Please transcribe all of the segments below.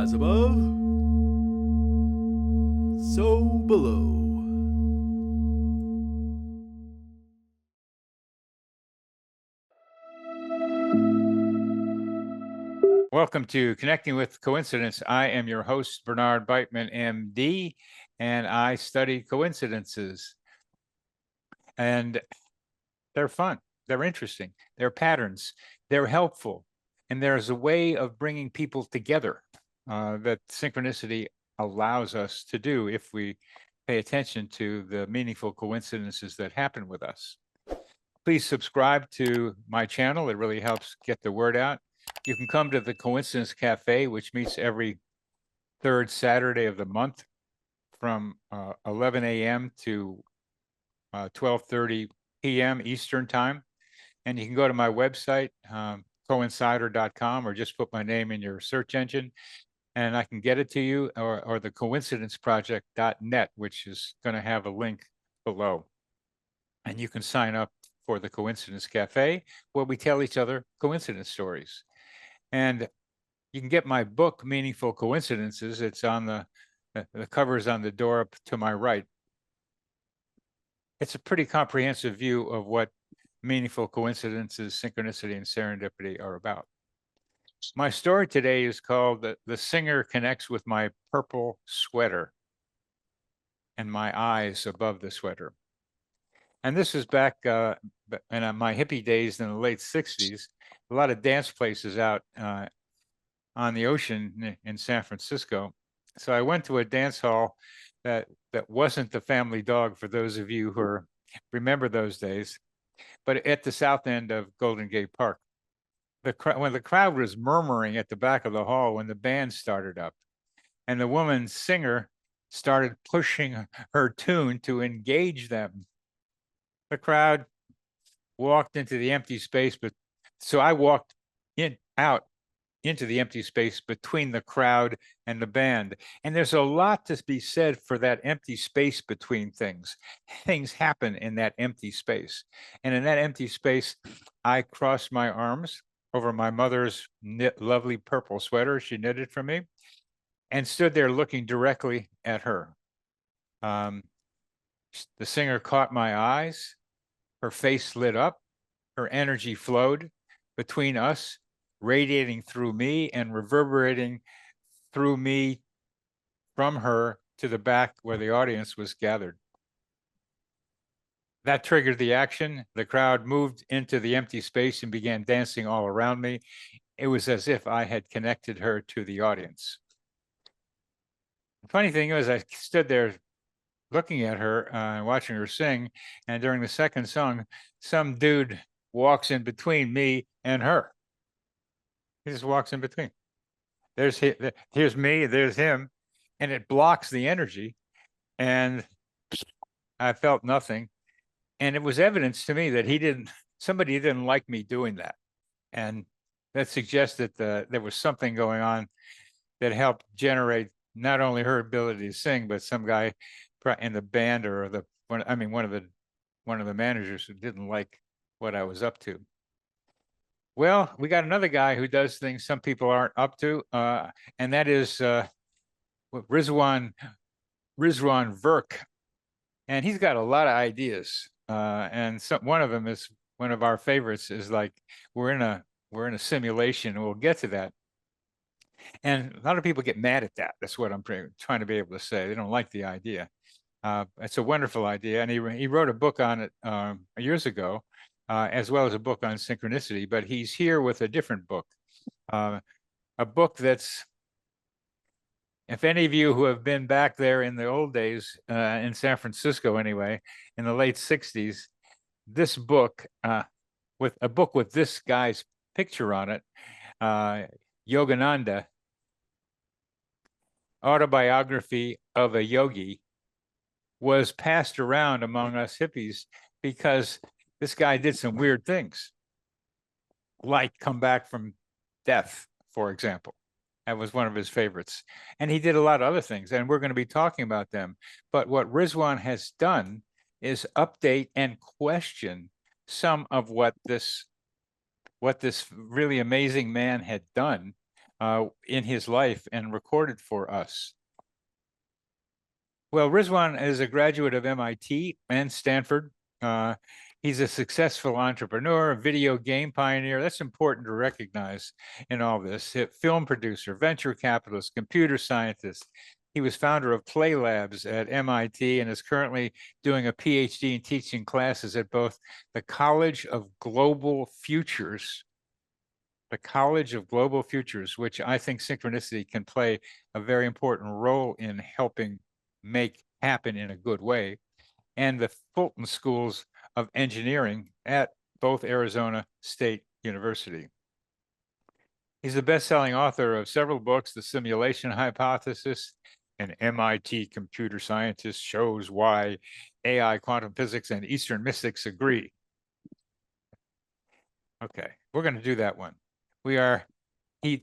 As above, so below. Welcome to Connecting with Coincidence. I am your host, Bernard Beitman, MD, and I study coincidences. And they're fun, they're interesting, they're patterns, they're helpful, and there's a way of bringing people together that synchronicity allows us to do if we pay attention to the meaningful coincidences that happen with us. Please subscribe to my channel. It really helps get the word out. You can come to the Coincidence Cafe, which meets every third Saturday of the month from 11 a.m. to 12:30 p.m. Eastern Time. And you can go to my website, coincider.com, or just put my name in your search engine, and I can get it to you, or the coincidenceproject.net, which is going to have a link below. And you can sign up for the Coincidence Cafe, where we tell each other coincidence stories. And you can get my book, Meaningful Coincidences. It's on the cover's on the door up to my right. It's a pretty comprehensive view of what meaningful coincidences, synchronicity, and serendipity are about. My story today is called The Singer Connects with My Purple Sweater and My Eyes Above the Sweater. And this is back in my hippie days in the late 60s. A lot of dance places out on the ocean in San Francisco. So I went to a dance hall that wasn't the Family Dog, for those of you who remember those days, but at the south end of Golden Gate Park. When the crowd was murmuring at the back of the hall when the band started up, and the woman singer started pushing her tune to engage them, the crowd walked into the empty space, so I walked out into the empty space between the crowd and the band. And there's a lot to be said for that empty space between things. Things happen in that empty space. And in that empty space, I crossed my arms over my mother's lovely purple sweater she knitted for me, and stood there looking directly at her. The singer caught my eyes. Her face lit up. Her energy flowed between us, radiating through me and reverberating through me from her to the back where the audience was gathered. That triggered the action. The crowd moved into the empty space and began dancing all around me. It was as if I had connected her to the audience. The funny thing was, I stood there looking at her and watching her sing, and during the second song, some dude walks in between me and her. He just walks in between. Here's me, there's him, and it blocks the energy. And I felt nothing. And it was evidence to me that somebody didn't like me doing that. And that suggested that there was something going on that helped generate not only her ability to sing, but some guy in the band, or one of the managers, who didn't like what I was up to. Well, we got another guy who does things some people aren't up to, and that is Rizwan Virk. And he's got a lot of ideas, and one of them is one of our favorites. Is like we're in a simulation, and we'll get to that. And a lot of people get mad at that. That's what I'm trying to be able to say. They don't like the idea. It's a wonderful idea, and he wrote a book on it years ago, as well as a book on synchronicity. But he's here with a different book, a book that's, if any of you who have been back there in the old days, in San Francisco anyway, in the late 60s, this book, with this guy's picture on it, Yogananda, Autobiography of a Yogi, was passed around among us hippies because this guy did some weird things, like come back from death, for example. That was one of his favorites. And he did a lot of other things, and we're going to be talking about them. But what Rizwan has done is update and question some of what this really amazing man had done in his life and recorded for us. Well, Rizwan is a graduate of MIT and Stanford. He's a successful entrepreneur, a video game pioneer. That's important to recognize in all this. Film producer, venture capitalist, computer scientist. He was founder of Play Labs at MIT and is currently doing a PhD in teaching classes at both the College of Global Futures, which I think Synchronicity can play a very important role in helping make happen in a good way, and the Fulton Schools of Engineering at both Arizona State University. He's the best-selling author of several books, The Simulation Hypothesis, an MIT computer scientist shows why AI, quantum physics, and Eastern mystics agree. Okay, we're going to do that one. We are in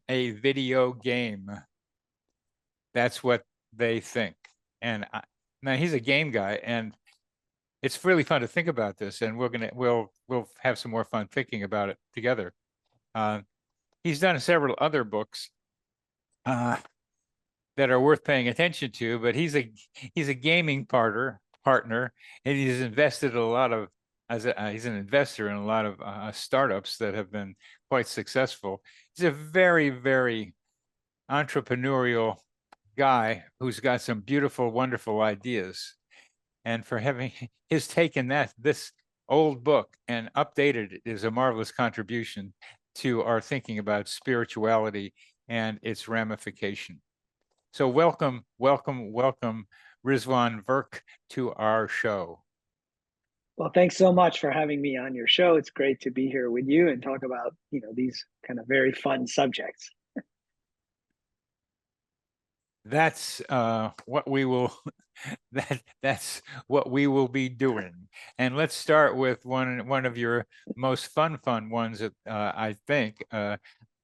a video game. That's what they think. And now he's a game guy, and it's really fun to think about this. And we'll have some more fun thinking about it together. He's done several other books that are worth paying attention to, but he's a gaming partner, and he's invested a lot of he's an investor in a lot of startups that have been quite successful. He's a very, very entrepreneurial guy who's got some beautiful, wonderful ideas. And for having his taken this old book and updated it is a marvelous contribution to our thinking about spirituality and its ramification. So welcome, Rizwan Virk to our show. Well, thanks so much for having me on your show. It's great to be here with you and talk about, these kind of very fun subjects. That's what we will that's what we will be doing. And let's start with one of your most fun ones that I think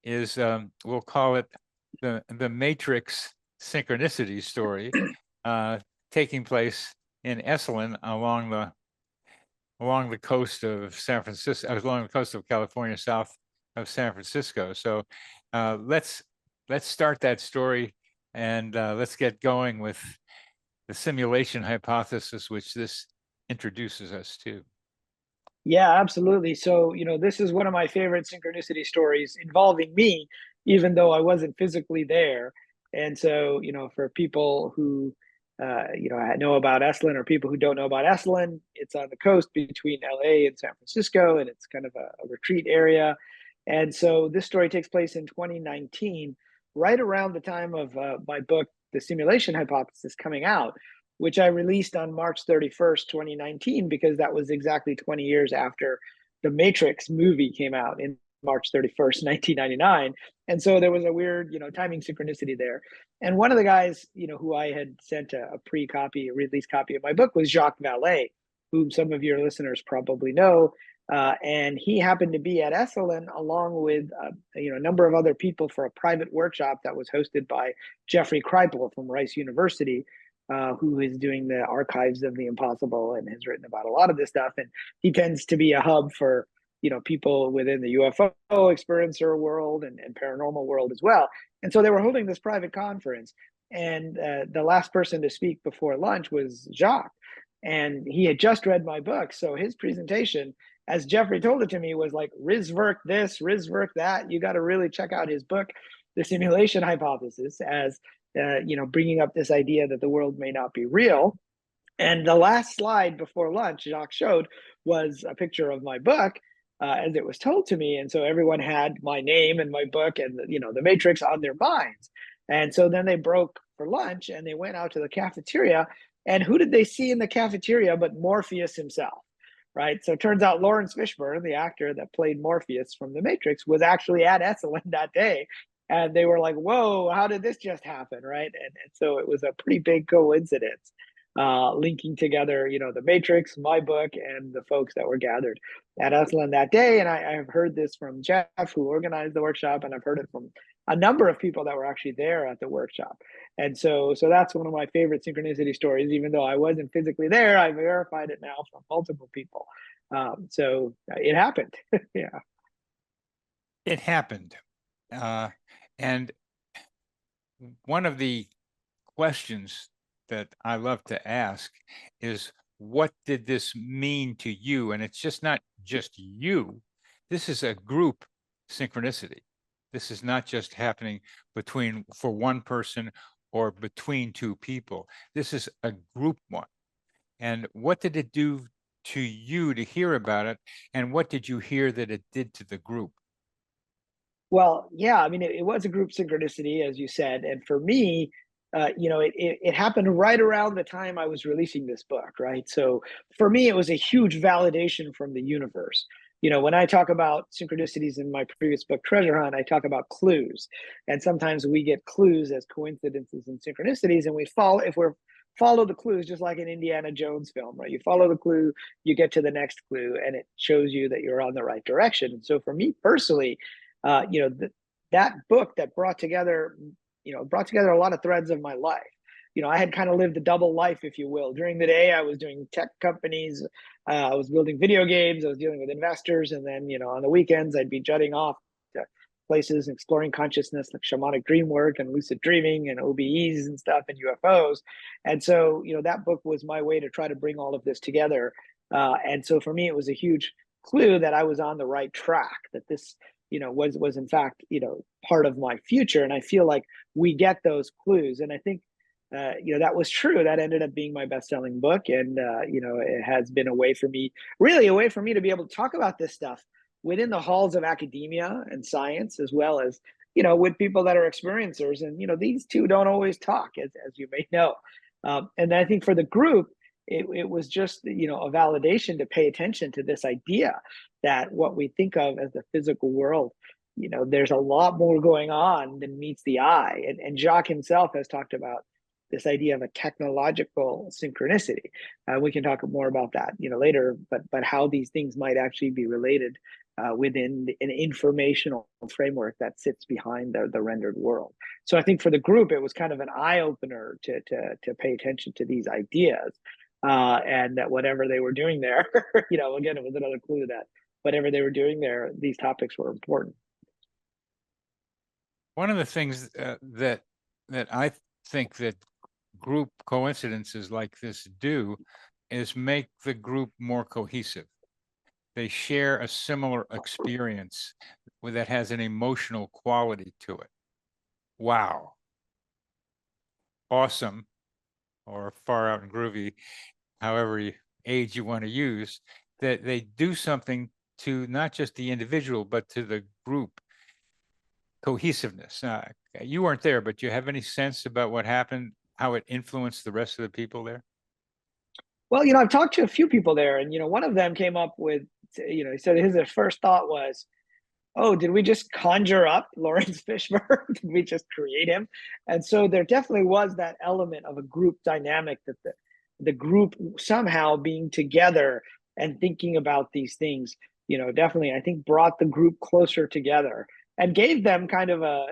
is we'll call it the Matrix Synchronicity story, taking place in Esalen along the coast of San Francisco, along the coast of California, south of San Francisco. So let's start that story, and let's get going with the simulation hypothesis, which this introduces us to. Yeah, absolutely. So, this is one of my favorite synchronicity stories involving me, even though I wasn't physically there. And so, for people who, know about Esalen, or people who don't know about Esalen, it's on the coast between LA and San Francisco, and it's kind of a retreat area. And so this story takes place in 2019, right around the time of my book, The Simulation Hypothesis, coming out, which I released on March 31st, 2019, because that was exactly 20 years after the Matrix movie came out in March 31st, 1999. And so there was a weird, timing synchronicity there. And one of the guys, who I had sent a release copy of my book was Jacques Vallée, whom some of your listeners probably know. And he happened to be at Esalen along with a number of other people for a private workshop that was hosted by Jeffrey Kripal from Rice University, who is doing the Archives of the Impossible and has written about a lot of this stuff. And he tends to be a hub for people within the UFO experiencer world and paranormal world as well. And so they were holding this private conference, and the last person to speak before lunch was Jacques, and he had just read my book. So his presentation, as Jeffrey told it to me, was like, Riz Virk this, Riz Virk that. You got to really check out his book, The Simulation Hypothesis, as bringing up this idea that the world may not be real. And the last slide before lunch Jacques showed was a picture of my book, as it was told to me. And so everyone had my name and my book and the Matrix on their minds. And so then they broke for lunch and they went out to the cafeteria. And who did they see in the cafeteria but Morpheus himself? Right. So it turns out Lawrence Fishburne, the actor that played Morpheus from The Matrix, was actually at Esalen that day. And they were like, whoa, how did this just happen? Right. And so it was a pretty big coincidence, linking together, the Matrix, my book, and the folks that were gathered at Esalen that day. And I have heard this from Jeff, who organized the workshop, and I've heard it from a number of people that were actually there at the workshop. And so that's one of my favorite synchronicity stories. Even though I wasn't physically there, I verified it now from multiple people. So it happened. Yeah. It happened. And one of the questions that I love to ask is, what did this mean to you? And it's just not just you. This is a group synchronicity. This is not just happening for one person or between two people. This is a group one. And what did it do to you to hear about it? And what did you hear that it did to the group? Well, yeah, I mean, it was a group synchronicity, as you said. And for me, it happened right around the time I was releasing this book, right? So for me, it was a huge validation from the universe. When I talk about synchronicities in my previous book, Treasure Hunt, I talk about clues. And sometimes we get clues as coincidences and synchronicities, and if we're follow the clues, just like an Indiana Jones film, right? You follow the clue, you get to the next clue, and it shows you that you're on the right direction. And so for me personally, uh, you know, th- that book that brought together a lot of threads of my life. I had kind of lived a double life, if you will. During the day, I was doing tech companies, I was building video games, I was dealing with investors, and then on the weekends, I'd be jutting off to places and exploring consciousness, like shamanic dream work and lucid dreaming and OBEs and stuff and UFOs. And so, that book was my way to try to bring all of this together. And so for me, it was a huge clue that I was on the right track, that this was in fact part of my future. And I feel like we get those clues, and I think that was true. That ended up being my best-selling book, and it has been really a way for me to be able to talk about this stuff within the halls of academia and science, as well as with people that are experiencers. And these two don't always talk, as you may know. And I think for the group, it was just a validation to pay attention to this idea that what we think of as the physical world, there's a lot more going on than meets the eye. And Jacques himself has talked about this idea of a technological synchronicity. We can talk more about that, later, but how these things might actually be related within an informational framework that sits behind the rendered world. So I think for the group, it was kind of an eye opener to pay attention to these ideas. And that whatever they were doing there, again, it was another clue that whatever they were doing there, these topics were important. One of the things that I think that group coincidences like this do is make the group more cohesive. They share a similar experience that has an emotional quality to it. Wow. Awesome, or far out and groovy, however age you want to use, that they do something to not just the individual, but to the group cohesiveness. You weren't there, but do you have any sense about what happened, how it influenced the rest of the people there? Well, I've talked to a few people there, and one of them came up with, he said his first thought was, "Oh, did we just conjure up Lawrence Fishburne? Did we just create him?" And so there definitely was that element of a group dynamic, that the group somehow being together and thinking about these things, definitely I think brought the group closer together and gave them kind of a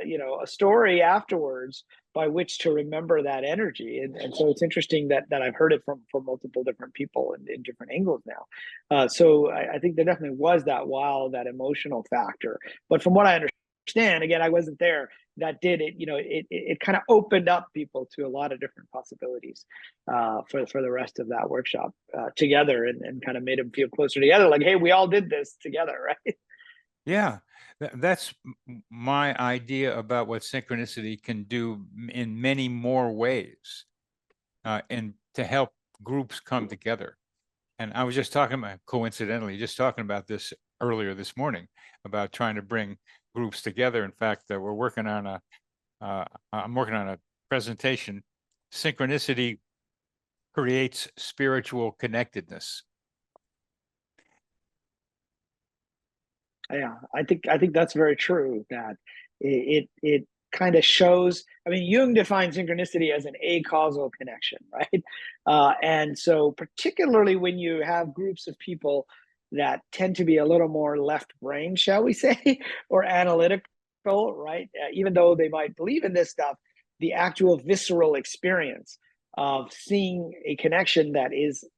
story afterwards by which to remember that energy. And so it's interesting that I've heard it from multiple different people in different angles now. So I think there definitely was that emotional factor. But from what I understand, again, I wasn't there, that did it, it kind of opened up people to a lot of different possibilities for the rest of that workshop together, and kind of made them feel closer together, like, hey, we all did this together, right? Yeah, that's my idea about what synchronicity can do in many more ways, and to help groups come together. And I was just coincidentally, just talking about this earlier this morning, about trying to bring groups together. In fact, we're working on I'm working on a presentation. Synchronicity creates spiritual connectedness. Yeah, I think that's very true. That it kind of shows. I mean, Jung defines synchronicity as an acausal connection, right? And so, particularly when you have groups of people that tend to be a little more left brain, shall we say, or analytical, right? Even though they might believe in this stuff, the actual visceral experience of seeing a connection that is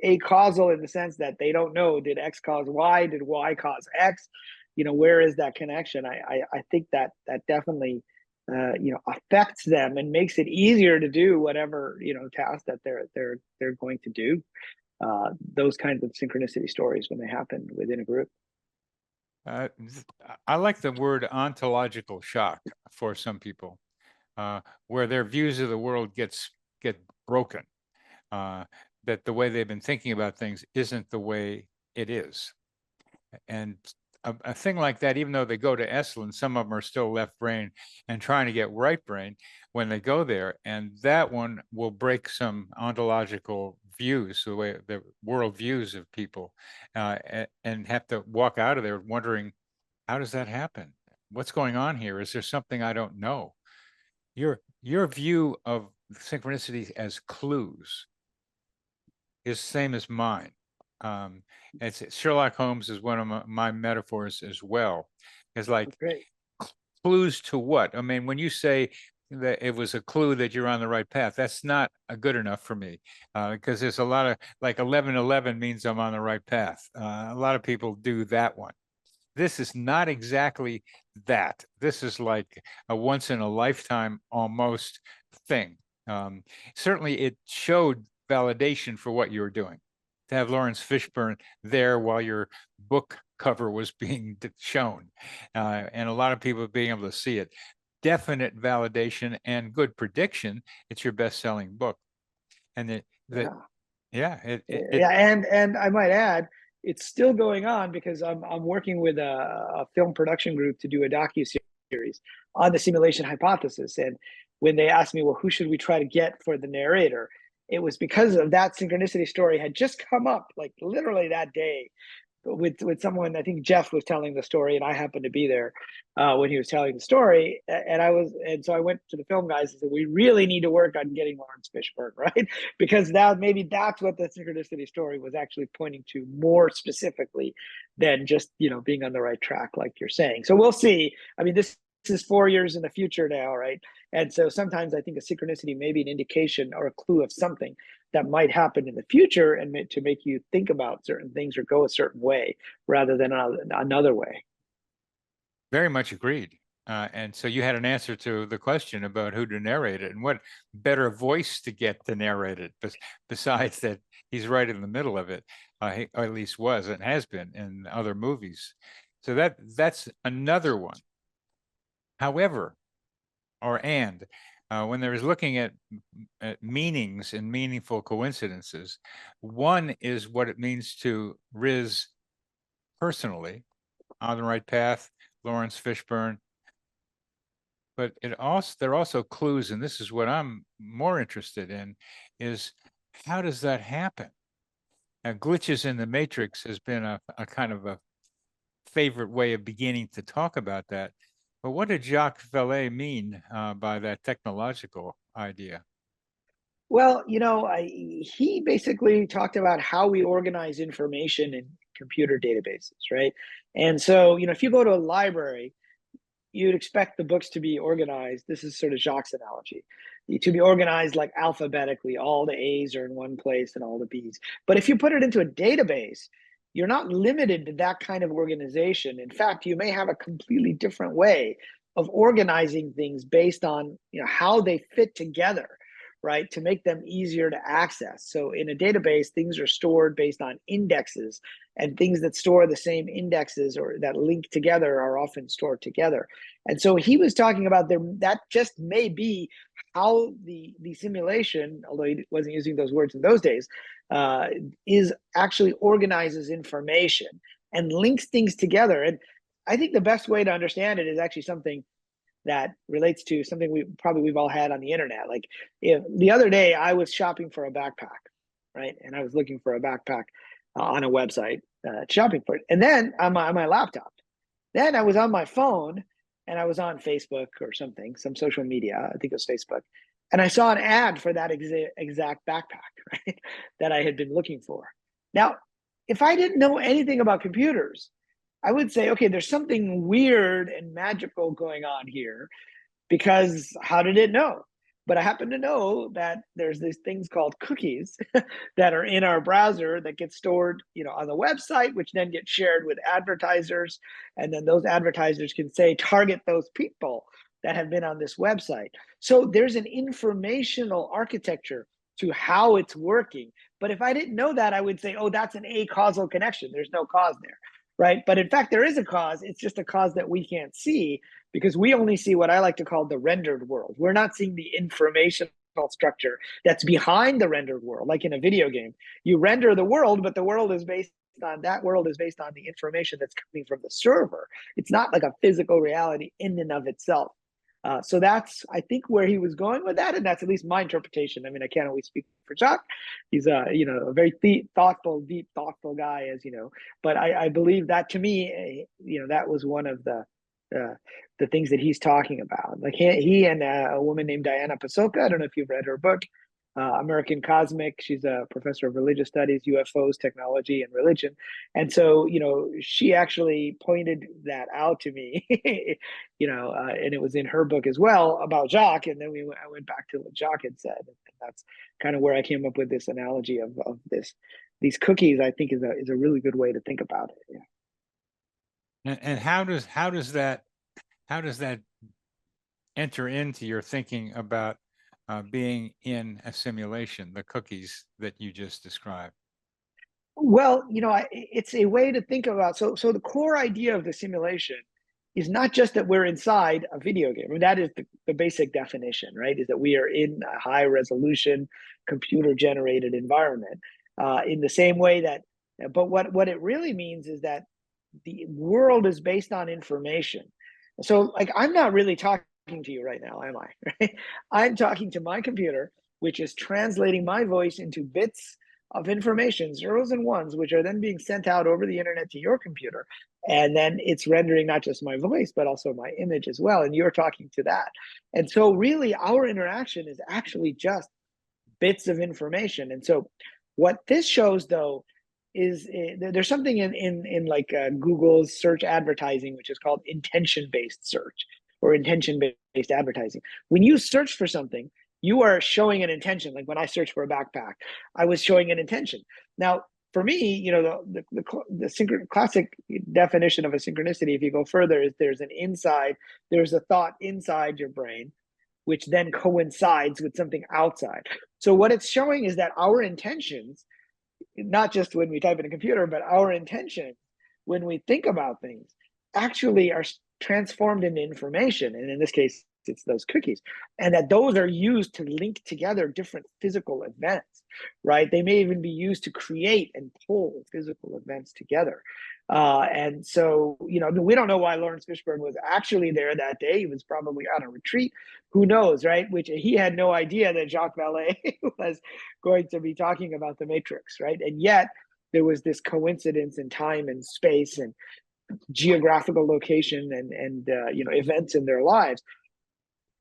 acausal, in the sense that they don't know, did X cause Y, did Y cause X, where is that connection? I think that definitely affects them and makes it easier to do whatever task that they're going to do. Those kinds of synchronicity stories when they happen within a group. I like the word ontological shock for some people, where their views of the world get broken, that the way they've been thinking about things isn't the way it is. And a thing like that, even though they go to Esalen, some of them are still left brain and trying to get right brain when they go there. And that one will break some ontological views, the way the world views of people, and have to walk out of there wondering, how does that happen? What's going on here? Is there something I don't know? Your view of synchronicity as clues is the same as mine. It's Sherlock Holmes is one of my metaphors as well. It's like, great. Clues to what? I mean, when you say that it was a clue that you're on the right path, that's not a good enough for me, because there's a lot of, like, 1111 means I'm on the right path. A lot of people do that one. This is not exactly that. This is like a once in a lifetime almost thing. Certainly it showed validation for what you were doing. To have Lawrence Fishburne there while your book cover was being shown, and a lot of people being able to see it. Definite validation and good prediction. It's your best-selling book. And and I might add, it's still going on because I'm working with a film production group to do a docu-series on the simulation hypothesis. And when they asked me, well, who should we try to get for the narrator? It was because of that synchronicity story had just come up, like literally that day, with someone. I think Jeff was telling the story, and I happened to be there when he was telling the story. And so I went to the film guys and said, we really need to work on getting Lawrence Fishburne, right? Because maybe that's what the synchronicity story was actually pointing to more specifically than just being on the right track, like you're saying. So we'll see. I mean, this is 4 years in the future now, right? And so sometimes I think a synchronicity may be an indication or a clue of something that might happen in the future, and to make you think about certain things or go a certain way rather than another way. Very much agreed. And so you had an answer to the question about who to narrate it, and what better voice to get to narrate it, besides that he's right in the middle of it, or at least was and has been in other movies. So that's another one. However, when there is looking at meanings and meaningful coincidences, one is what it means to Riz personally, on the right path, Lawrence Fishburne. But there are also clues, and this is what I'm more interested in, is how does that happen? Now, glitches in the matrix has been a kind of a favorite way of beginning to talk about that. But what did Jacques Vallée mean by that technological idea? Well, he basically talked about how we organize information in computer databases, right? And so, if you go to a library, you'd expect the books to be organized. This is sort of Jacques' analogy, to be organized like alphabetically. All the A's are in one place and all the B's. But if you put it into a database, you're not limited to that kind of organization. In fact, you may have a completely different way of organizing things based on how they fit together, right, to make them easier to access. So in a database, things are stored based on indexes, and things that store the same indexes or that link together are often stored together. And so he was talking about that just may be how the simulation, although he wasn't using those words in those days, is actually organizes information and links things together. And I think the best way to understand it is actually something that relates to something we've all had on the internet. Like, the other day I was shopping for a backpack, right? And I was looking for a backpack on a website, shopping for it. And then on my laptop, then I was on my phone and I was on Facebook or something, some social media, I think it was Facebook. And I saw an ad for that exact backpack, right? That I had been looking for. Now, if I didn't know anything about computers, I would say, okay, there's something weird and magical going on here, because how did it know? But I happen to know that there's these things called cookies that are in our browser that get stored, on the website, which then get shared with advertisers. And then those advertisers can say, target those people that have been on this website. So there's an informational architecture to how it's working. But if I didn't know that, I would say, oh, that's an acausal connection. There's no cause there, right? But in fact, there is a cause. It's just a cause that we can't see because we only see what I like to call the rendered world. We're not seeing the informational structure that's behind the rendered world. Like in a video game, you render the world, but the world is based on the information that's coming from the server. It's not like a physical reality in and of itself. So that's, I think, where he was going with that, and that's at least my interpretation. I mean, I can't always speak for Jacques. He's a very deep, thoughtful guy, as you know. But I believe that, to me, that was one of the things that he's talking about. Like he and a woman named Diana Pasoka. I don't know if you've read her book, American Cosmic. She's a professor of religious studies, UFOs, technology, and religion. And so, she actually pointed that out to me, and it was in her book as well about Jacques. And then I went back to what Jacques had said. And that's kind of where I came up with this analogy of these cookies. I think is a really good way to think about it. Yeah. And how does that enter into your thinking about being in a simulation, the cookies that you just described? Well, it's a way to think about. So the core idea of the simulation is not just that we're inside a video game. I mean, that is the basic definition, right? Is that we are in a high resolution, computer generated environment. In the same way that, but what it really means is that the world is based on information. So, like, I'm not really talking to you right now, am I? Right? I'm talking to my computer, which is translating my voice into bits of information, zeros and ones, which are then being sent out over the internet to your computer. And then it's rendering not just my voice, but also my image as well. And you're talking to that. And so really our interaction is actually just bits of information. And so what this shows, though, is there's something in like Google's search advertising, which is called intention-based search or intention-based advertising. When you search for something, you are showing an intention. Like when I searched for a backpack, I was showing an intention. Now, for me, the classic definition of a synchronicity, if you go further, is there's a thought inside your brain, which then coincides with something outside. So what it's showing is that our intentions, not just when we type in a computer, but our intention when we think about things actually are transformed into information. And in this case, it's those cookies. And that those are used to link together different physical events, right? They may even be used to create and pull physical events together. And so, we don't know why Lawrence Fishburne was actually there that day. He was probably on a retreat. Who knows, right? Which he had no idea that Jacques Vallée was going to be talking about the Matrix, right? And yet there was this coincidence in time and space and geographical location and events in their lives.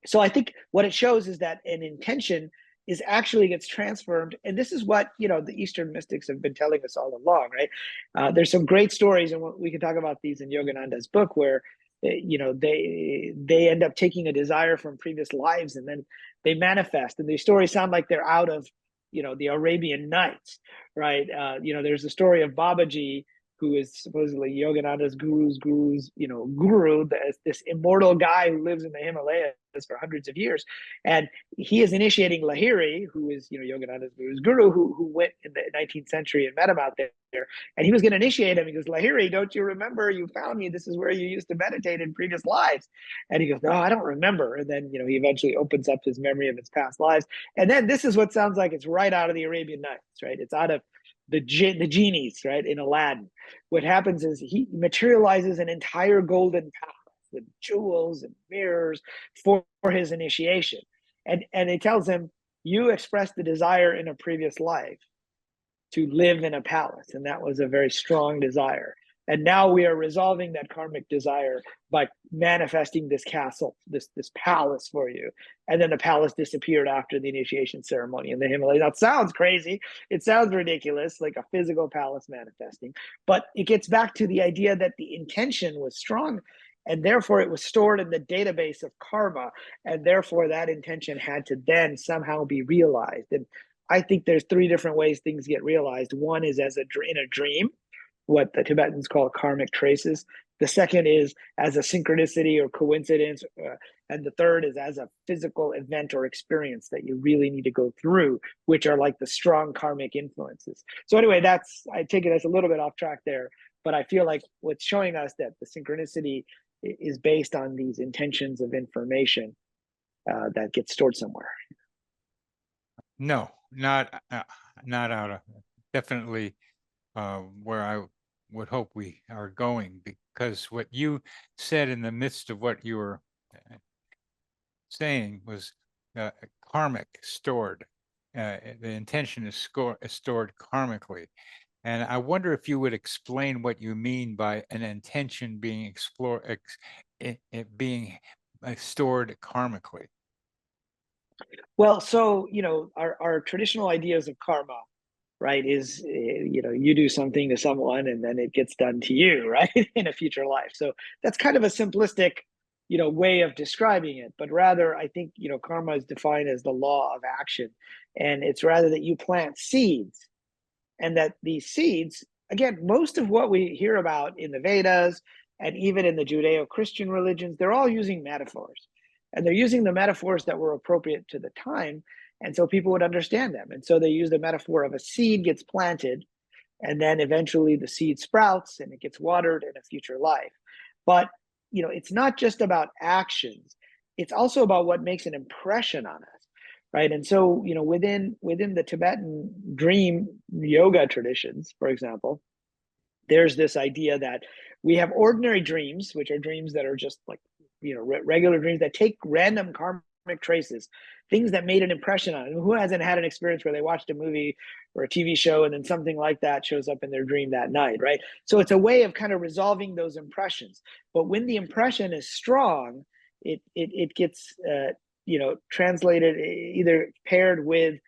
So I think what it shows is that an intention is actually gets transformed. And this is what, the Eastern mystics have been telling us all along, right? There's some great stories, and we can talk about these in Yogananda's book, where, they end up taking a desire from previous lives and then they manifest. And these stories sound like they're out of, the Arabian Nights, right? There's a story of Babaji, who is supposedly Yogananda's guru's guru, this immortal guy who lives in the Himalayas for hundreds of years. And he is initiating Lahiri, who is, Yogananda's guru's guru, who went in the 19th century and met him out there. And he was going to initiate him. He goes, Lahiri, don't you remember? You found me. This is where you used to meditate in previous lives. And he goes, no, I don't remember. And then, he eventually opens up his memory of his past lives. And then this is what sounds like it's right out of the Arabian Nights, right? It's out of the genies, right, in Aladdin. What happens is he materializes an entire golden palace with jewels and mirrors for his initiation. And it tells him, you expressed the desire in a previous life to live in a palace. And that was a very strong desire. And now we are resolving that karmic desire by manifesting this castle, this palace for you. And then the palace disappeared after the initiation ceremony in the Himalayas. That sounds crazy. It sounds ridiculous, like a physical palace manifesting. But it gets back to the idea that the intention was strong and therefore it was stored in the database of karma, and therefore that intention had to then somehow be realized. And I think there's three different ways things get realized. One is in a dream, what the Tibetans call karmic traces. The second is as a synchronicity or coincidence. And the third is as a physical event or experience that you really need to go through, which are like the strong karmic influences. So anyway, I take it as a little bit off track there, but I feel like what's showing us that the synchronicity is based on these intentions of information that get stored somewhere. No, not out of, definitely where I would hope we are going, because what you said in the midst of what you were saying was karmic, stored. The intention is stored karmically. And I wonder if you would explain what you mean by an intention being being stored karmically. Well, so, our traditional ideas of karma, right, is, you do something to someone and then it gets done to you, right, in a future life. So that's kind of a simplistic, way of describing it. But rather, I think, karma is defined as the law of action. And it's rather that you plant seeds, and that these seeds, again, most of what we hear about in the Vedas and even in the Judeo-Christian religions, they're all using metaphors. And they're using the metaphors that were appropriate to the time. And so people would understand them. And so they use the metaphor of a seed gets planted, and then eventually the seed sprouts and it gets watered in a future life. But, it's not just about actions. It's also about what makes an impression on us. Right. And so, within the Tibetan dream yoga traditions, for example, there's this idea that we have ordinary dreams, which are dreams that are just like, regular dreams that take random karmic traces, things that made an impression on it. Who hasn't had an experience where they watched a movie or a TV show and then something like that shows up in their dream that night, right? So it's a way of kind of resolving those impressions. But when the impression is strong, it gets translated, either paired with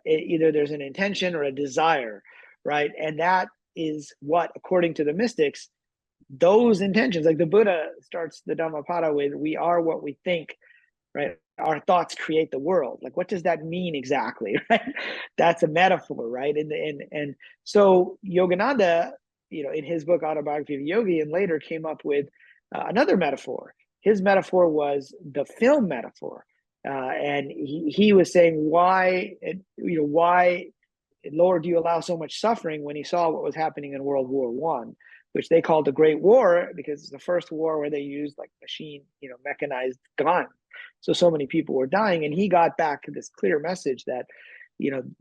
either there's an intention or a desire, right? And that is what, according to the mystics, those intentions, like the Buddha starts the Dhammapada with, we are what we think, right? Our thoughts create the world. Like, what does that mean exactly, right? That's a metaphor, right? And so Yogananda, in his book Autobiography of Yogi, and later came up with another metaphor. His metaphor was the film metaphor. And he was saying, why, Lord, do you allow so much suffering, when he saw what was happening in World War One, which they called the Great War because it's the first war where they used like mechanized guns. So many people were dying. And he got back to this clear message that,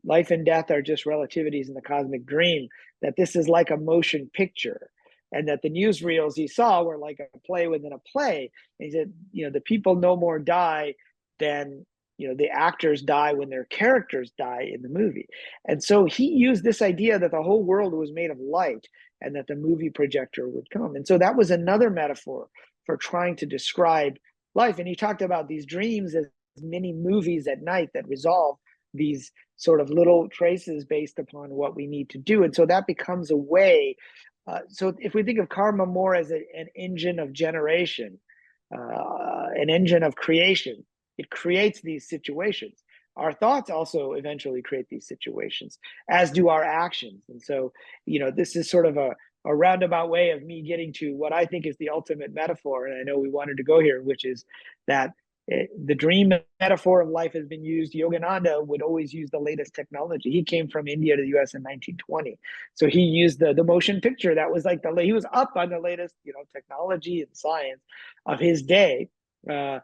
life and death are just relativities in the cosmic dream, that this is like a motion picture. And that the newsreels he saw were like a play within a play. And he said, the people no more die than, the actors die when their characters die in the movie. And so he used this idea that the whole world was made of light and that the movie projector would come. And so that was another metaphor for trying to describe life. And he talked about these dreams as mini movies at night that resolve these sort of little traces based upon what we need to do. And so that becomes a way. So if we think of karma more as an engine of generation, an engine of creation, it creates these situations. Our thoughts also eventually create these situations, as do our actions. And so, this is sort of a roundabout way of me getting to what I think is the ultimate metaphor. And I know we wanted to go here, which is that the dream metaphor of life has been used. Yogananda would always use the latest technology. He came from India to the US in 1920. So he used the motion picture. That was like he was up on the latest, technology and science of his day. And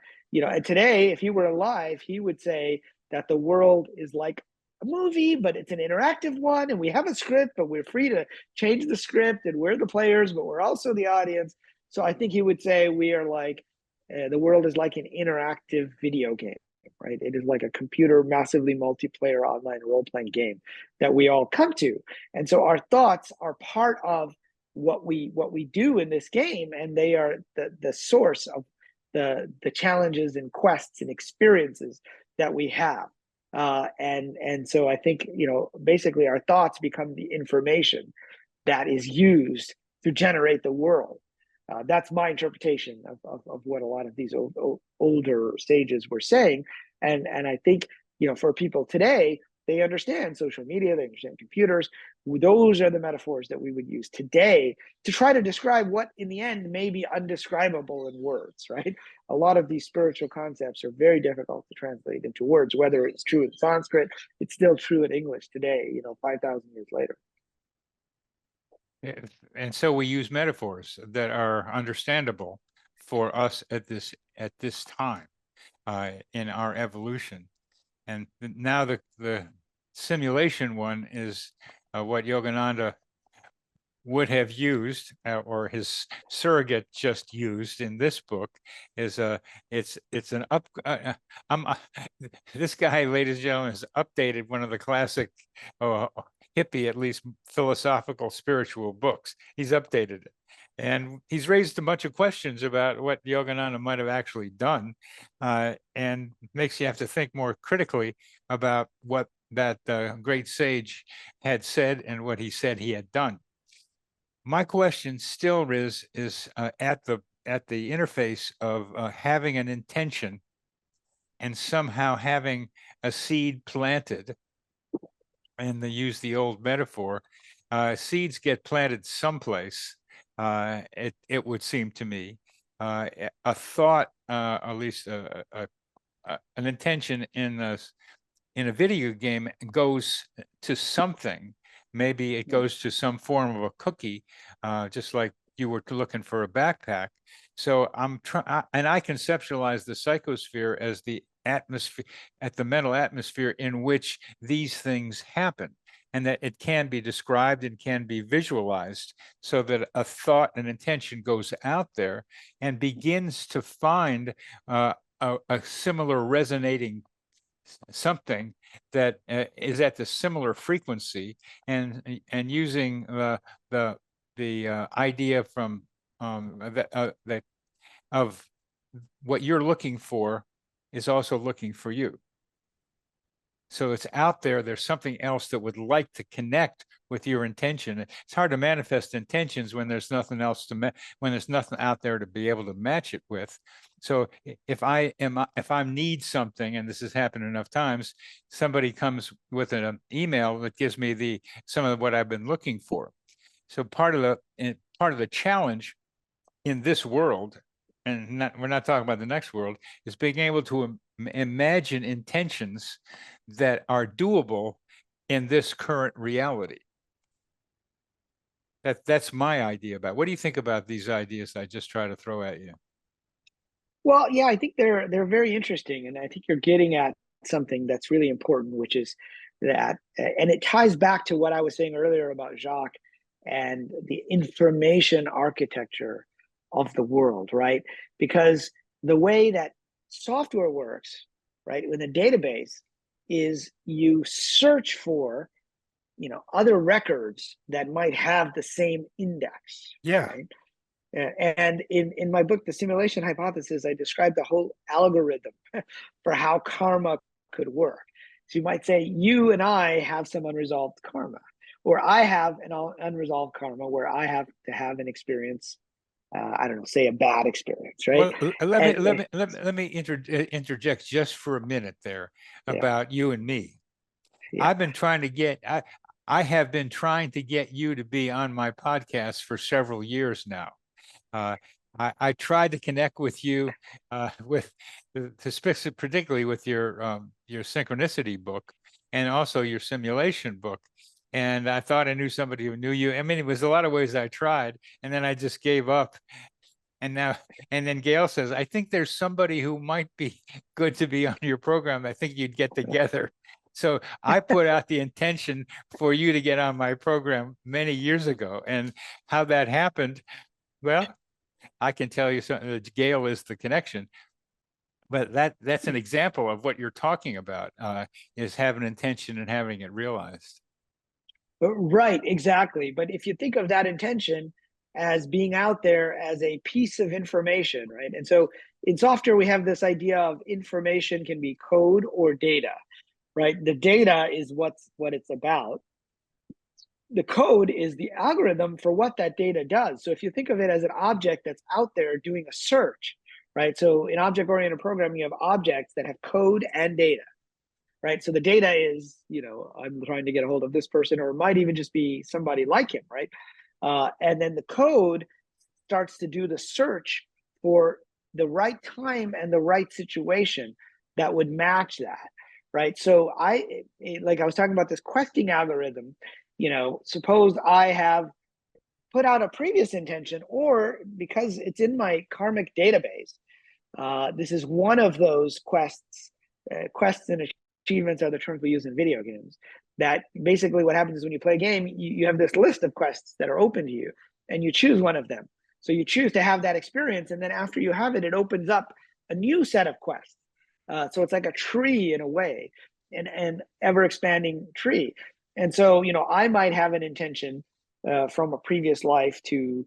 today, if he were alive, he would say that the world is like a movie, but it's an interactive one. And we have a script, but we're free to change the script, and we're the players, but we're also the audience. So I think he would say we are like, the world is like an interactive video game, right? It is like a computer, massively multiplayer online role-playing game that we all come to. And so our thoughts are part of what we do in this game, and they are the source of the challenges and quests and experiences that we have. And so I think, basically our thoughts become the information that is used to generate the world. That's my interpretation of what a lot of these older sages were saying. And I think, for people today, they understand social media, they understand computers. Those are the metaphors that we would use today to try to describe what in the end may be undescribable in words, right? A lot of these spiritual concepts are very difficult to translate into words. Whether it's true in Sanskrit, it's still true in English today, 5,000 years later. And so we use metaphors that are understandable for us at this time in our evolution. And now the simulation one is what Yogananda would have used, or his surrogate just used in this book, is it's an up. This guy, ladies and gentlemen, has updated one of the classic hippie, at least philosophical, spiritual books. He's updated it. And he's raised a bunch of questions about what Yogananda might have actually done, and makes you have to think more critically about what that great sage had said and what he said he had done. My question still, Riz, is at the interface of having an intention and somehow having a seed planted. And they use the old metaphor, seeds get planted someplace. It would seem to me, a thought, at least an intention in a video game goes to something. Maybe it goes to some form of a cookie, just like you were looking for a backpack. So I'm trying, and I conceptualize the psychosphere as the atmosphere, at the mental atmosphere in which these things happen, and that it can be described and can be visualized, so that a thought and intention goes out there and begins to find a similar resonating something that is at the similar frequency, and using the idea from that of what you're looking for is also looking for you. So it's out there. There's something else that would like to connect with your intention. It's hard to manifest intentions when there's nothing else to when there's nothing out there to be able to match it with. So if I need something, and this has happened enough times, somebody comes with an email that gives me some of what I've been looking for. So part of the challenge in this world, and we're not talking about the next world, is being able to imagine intentions that are doable in this current reality. That's my idea about. What do you think about these ideas I just try to throw at you? Well, yeah, I think they're very interesting, and I think you're getting at something that's really important, which is that, and it ties back to what I was saying earlier about Jacques and the information architecture of the world, right? Because the way that software works, right, in a database, is you search for, other records that might have the same index. Yeah. Right? And in my book, The Simulation Hypothesis, I described the whole algorithm for how karma could work. So you might say, you and I have some unresolved karma, or I have an unresolved karma where I have to have an experience, I don't know, say a bad experience, right? Well, let me interject just for a minute there about you and me. Yeah. I have been trying to get you to be on my podcast for several years now. I tried to connect with you particularly with your Synchronicity book, and also your simulation book. And I thought I knew somebody who knew you. I mean, it was a lot of ways I tried, and then I just gave up. And then Gail says, I think there's somebody who might be good to be on your program. I think you'd get together. So I put out the intention for you to get on my program many years ago. And how that happened, well, I can tell you something. Gail is the connection. But that's an example of what you're talking about, is having intention and having it realized. Right, exactly. But if you think of that intention as being out there as a piece of information, right? And so in software, we have this idea of information can be code or data, right? The data is what it's about. the code is the algorithm for what that data does. So if you think of it as an object that's out there doing a search, right? So in object-oriented programming, you have objects that have code and data, right? So the data is, I'm trying to get a hold of this person, or it might even just be somebody like him, right? And then the code starts to do the search for the right time and the right situation that would match that, right? So like I was talking about this questing algorithm, suppose I have put out a previous intention, or because it's in my karmic database, this is one of those quests. Quests and achievements are the terms we use in video games. That basically what happens is when you play a game, you have this list of quests that are open to you, and you choose one of them. So you choose to have that experience, and then after you have it, it opens up a new set of quests. So it's like a tree in a way, an ever expanding tree. And so, I might have an intention from a previous life to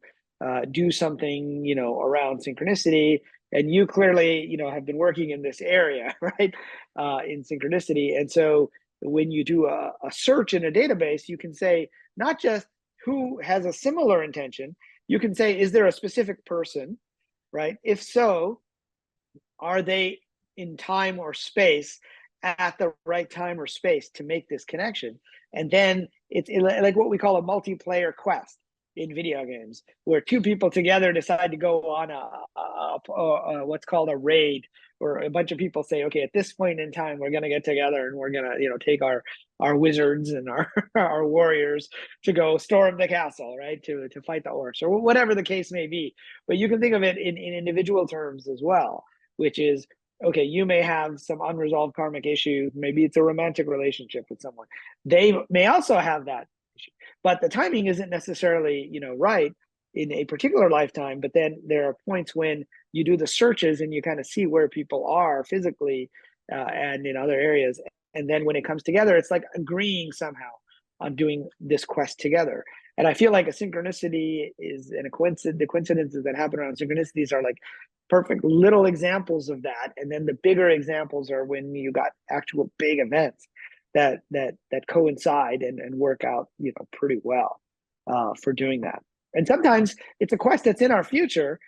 do something, around synchronicity. And you clearly, have been working in this area, right? In synchronicity. And so when you do a search in a database, you can say not just who has a similar intention, you can say, is there a specific person, right? If so, are they in time or space at the right time or space to make this connection? And then it's like what we call a multiplayer quest in video games, where two people together decide to go on what's called a raid, or a bunch of people say, okay, at this point in time, we're going to get together and we're going to, take our wizards and our our warriors to go storm the castle, right? To fight the orcs, or whatever the case may be. But you can think of it in individual terms as well, which is, okay, you may have some unresolved karmic issues. Maybe it's a romantic relationship with someone. They may also have that issue, but the timing isn't necessarily, right in a particular lifetime. But then there are points when you do the searches and you kind of see where people are physically and in other areas. And then when it comes together, it's like agreeing somehow on doing this quest together. And I feel like a synchronicity is, and the coincidences that happen around synchronicities are like perfect little examples of that. And then the bigger examples are when you got actual big events that coincide and work out, pretty well for doing that. And sometimes it's a quest that's in our future,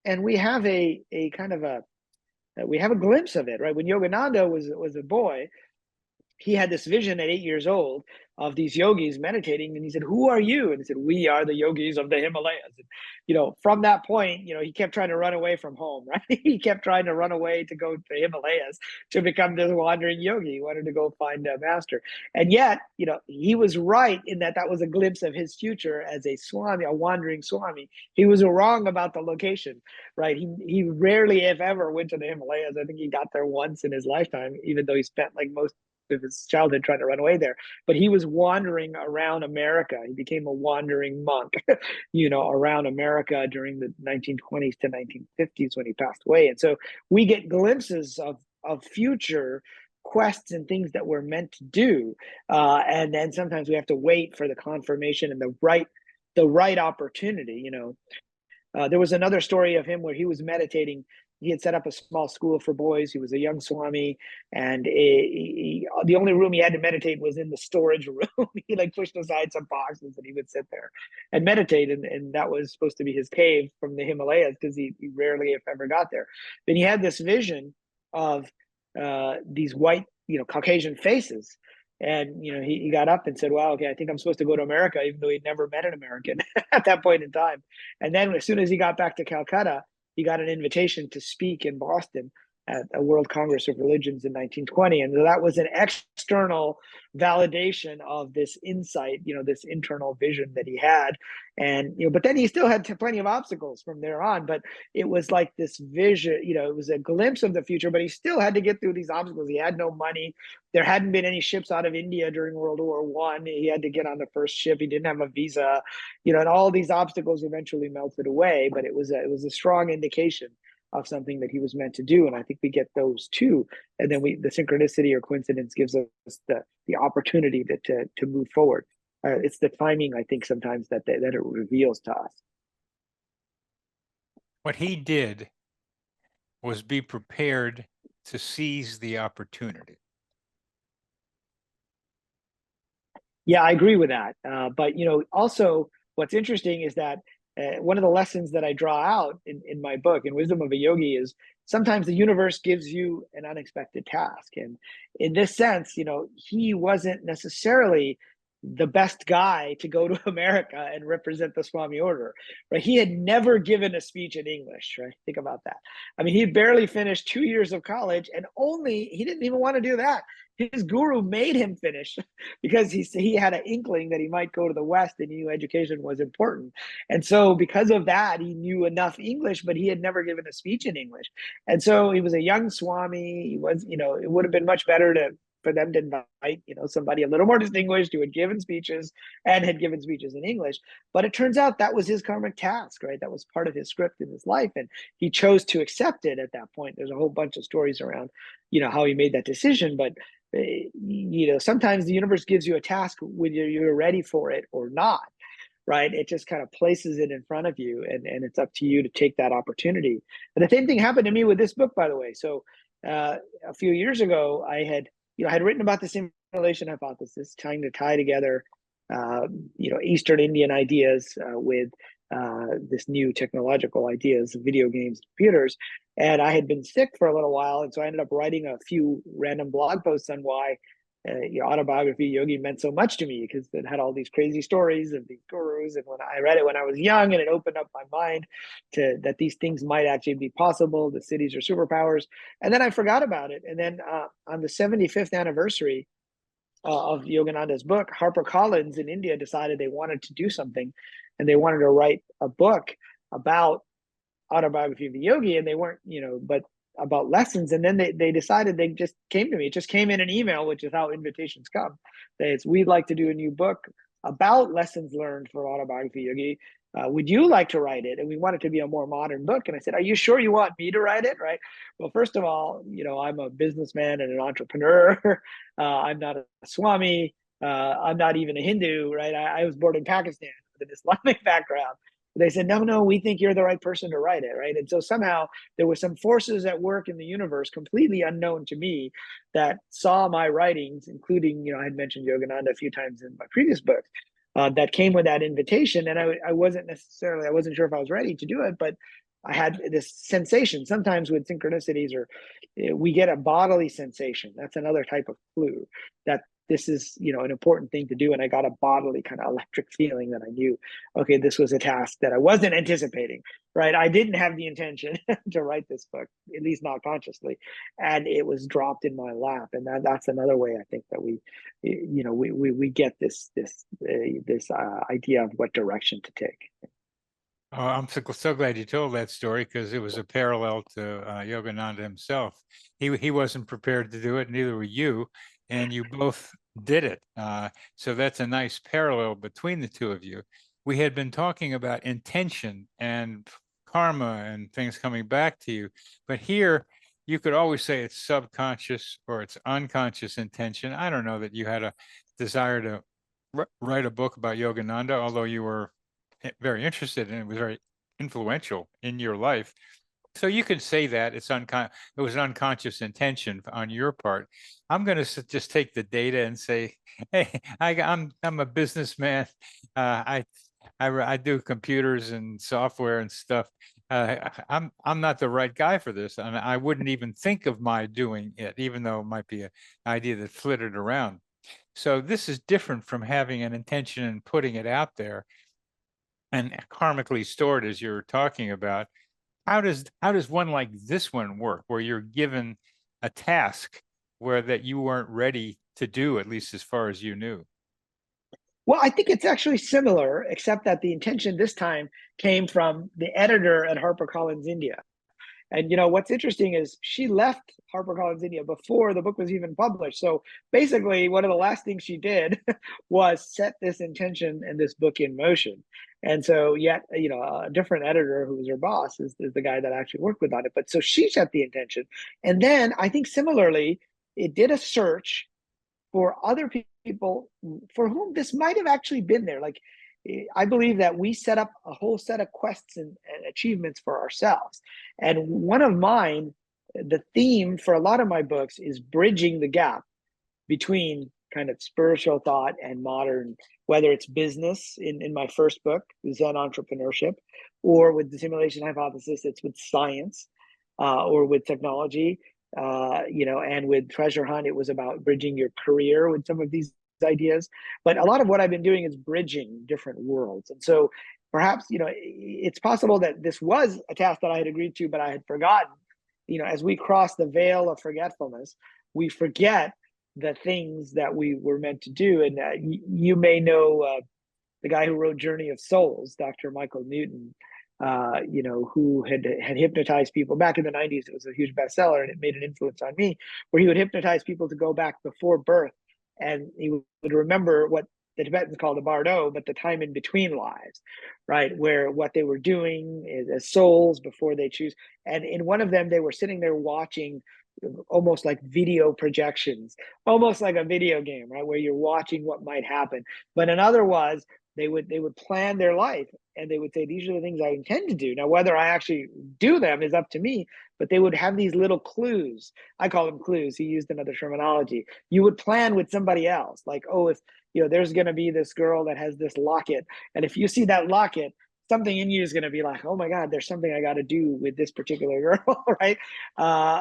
and we have a kind of we have a glimpse of it, right? When Yogananda was a boy, he had this vision at 8 years old of these yogis meditating, and he said, who are you? And he said, we are the yogis of the Himalayas. And, from that point, he kept trying to run away from home, right? He kept trying to run away to go to the Himalayas to become this wandering yogi. He wanted to go find a master. And yet, he was right in that was a glimpse of his future as a swami, a wandering swami. He was wrong about the location, right? He rarely, if ever, went to the Himalayas. I think he got there once in his lifetime, even though he spent like most of his childhood trying to run away there. But he was wandering around America. He became a wandering monk, around America during the 1920s to 1950s when he passed away. And so we get glimpses of future quests and things that we're meant to do. And then sometimes we have to wait for the confirmation and the right opportunity. There was another story of him where he was meditating. He had set up a small school for boys. He was a young swami, and the only room he had to meditate was in the storage room. He like pushed aside some boxes, and he would sit there and meditate. And that was supposed to be his cave from the Himalayas, because he rarely, if ever, got there. Then he had this vision of these white, Caucasian faces. And, he got up and said, wow, okay, I think I'm supposed to go to America, even though he'd never met an American at that point in time. And then as soon as he got back to Calcutta, he got an invitation to speak in Boston at a World Congress of Religions in 1920. And that was an external validation of this insight, this internal vision that he had. And, but then he still had plenty of obstacles from there on. But it was like this vision, it was a glimpse of the future, but he still had to get through these obstacles. He had no money. There hadn't been any ships out of India during World War I. He had to get on the first ship. He didn't have a visa, and all these obstacles eventually melted away. But it was a strong indication of something that he was meant to do. And I think we get those too. And then the synchronicity or coincidence gives us the opportunity to move forward. It's the timing, I think, sometimes that it reveals to us. What he did was be prepared to seize the opportunity. Yeah, I agree with that. But also what's interesting is that one of the lessons that I draw out in my book, in Wisdom of a Yogi, is sometimes the universe gives you an unexpected task. And in this sense, he wasn't necessarily the best guy to go to America and represent the Swami order, right? He had never given a speech in English, right? Think about that. I mean, he barely finished 2 years of college, and he didn't even want to do that. His guru made him finish because he had an inkling that he might go to the West and he knew education was important. And so because of that, he knew enough English, but he had never given a speech in English. And so he was a young Swami. He was, it would have been much better for them to invite, somebody a little more distinguished who had given speeches and had given speeches in English. But it turns out that was his karmic task, right? That was part of his script in his life. And he chose to accept it at that point. There's a whole bunch of stories around, how he made that decision. But sometimes the universe gives you a task whether you're ready for it or not, right? It just kind of places it in front of you, and it's up to you to take that opportunity. And the same thing happened to me with this book, by the way. So a few years ago, I had written about the simulation hypothesis, trying to tie together Eastern Indian ideas with this new technological ideas of video games, computers. And I had been sick for a little while, and so I ended up writing a few random blog posts on why Autobiography, Yogi meant so much to me, because it had all these crazy stories of these gurus. And when I read it when I was young, and it opened up my mind to that these things might actually be possible, the cities are superpowers. And then I forgot about it. And then on the 75th anniversary of Yogananda's book, HarperCollins in India decided they wanted to do something, and they wanted to write a book about Autobiography of a Yogi, and they weren't, but about lessons. And then they decided, they just came to me. It just came in an email, which is how invitations come. We'd like to do a new book about lessons learned for Autobiography Yogi. Would you like to write it? And we want it to be a more modern book. And I said, are you sure you want me to write it? Right. Well, first of all, I'm a businessman and an entrepreneur. I'm not a Swami. I'm not even a Hindu, right? I was born in Pakistan with an Islamic background. They said, no, we think you're the right person to write it, right? And so somehow there were some forces at work in the universe, completely unknown to me, that saw my writings, including, I had mentioned Yogananda a few times in my previous books, that came with that invitation. And I wasn't sure if I was ready to do it, but I had this sensation. Sometimes with synchronicities, or we get a bodily sensation. That's another type of clue that this is, an important thing to do. And I got a bodily kind of electric feeling that I knew, okay, this was a task that I wasn't anticipating, right? I didn't have the intention to write this book, at least not consciously. And it was dropped in my lap. And that's another way I think that we get this idea of what direction to take. Oh, I'm so glad you told that story, because it was a parallel to Yogananda himself. He wasn't prepared to do it, neither were you, and you both did it. So that's a nice parallel between the two of you. We had been talking about intention and karma and things coming back to you, but here you could always say it's subconscious or it's unconscious intention. I don't know that you had a desire to write a book about Yogananda, although you were very interested and it was very influential in your life. So you could say that it was an unconscious intention on your part. I'm going to just take the data and say, hey, I'm a businessman. I do computers and software and stuff. I'm not the right guy for this, and I wouldn't even think of my doing it, even though it might be an idea that flitted around. So this is different from having an intention and putting it out there and karmically stored, as you're talking about. How does one like this one work, where you're given a task that you weren't ready to do, at least as far as you knew? Well, I think it's actually similar, except that the intention this time came from the editor at HarperCollins India. And what's interesting is she left HarperCollins India before the book was even published. So basically, one of the last things she did was set this intention and this book in motion. And so yet, a different editor who was her boss is the guy that actually worked with on it. But so she set the intention. And then I think similarly, it did a search for other people for whom this might have actually been there. Like, I believe that we set up a whole set of quests and achievements for ourselves. And one of mine, the theme for a lot of my books, is bridging the gap between kind of spiritual thought and modern, whether it's business in my first book, Zen Entrepreneurship, or with the simulation hypothesis, it's with science, or with technology, and with Treasure Hunt, it was about bridging your career with some of these ideas. But a lot of what I've been doing is bridging different worlds. And so perhaps, it's possible that this was a task that I had agreed to, but I had forgotten. As we cross the veil of forgetfulness, we forget the things that we were meant to do. And you may know the guy who wrote Journey of Souls, Dr. Michael Newton, who had hypnotized people back in the 90s. It was a huge bestseller, and it made an influence on me, where he would hypnotize people to go back before birth, and he would remember what the Tibetans call the bardo, but the time in between lives, right? Where what they were doing as souls before they choose. And in one of them, they were sitting there watching almost like video projections, almost like a video game, right? Where you're watching what might happen. But another was they would plan their life, and they would say, these are the things I intend to do. Now, whether I actually do them is up to me, but they would have these little clues. I call them clues. He used another terminology. You would plan with somebody else, like, oh, if there's going to be this girl that has this locket, and if you see that locket, something in you is going to be like, oh my God, there's something I got to do with this particular girl, right?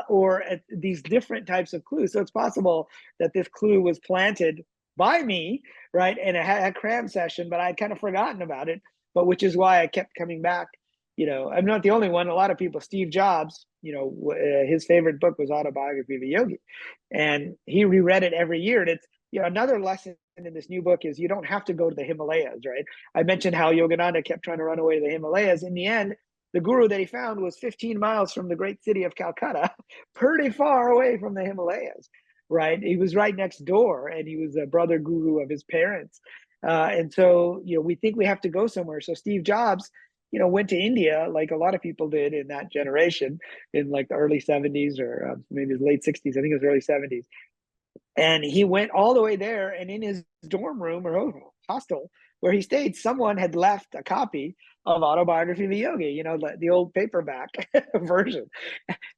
Or these different types of clues. So it's possible that this clue was planted by me, right, in a cram session, but I'd kind of forgotten about it. But which is why I kept coming back. I'm not the only one. A lot of people, Steve Jobs, his favorite book was Autobiography of a Yogi, and he reread it every year. And it's another lesson in this new book is you don't have to go to the Himalayas, right? I mentioned how Yogananda kept trying to run away to the Himalayas. In the end, the guru that he found was 15 miles from the great city of Calcutta, pretty far away from the Himalayas, right? He was right next door, and he was a brother guru of his parents. And so, we think we have to go somewhere. So Steve Jobs, went to India, like a lot of people did in that generation, in like the early 70s, or maybe the late 60s. I think it was early 70s. And he went all the way there, and in his dorm room or hostel where he stayed, someone had left a copy of Autobiography of a Yogi, the old paperback version.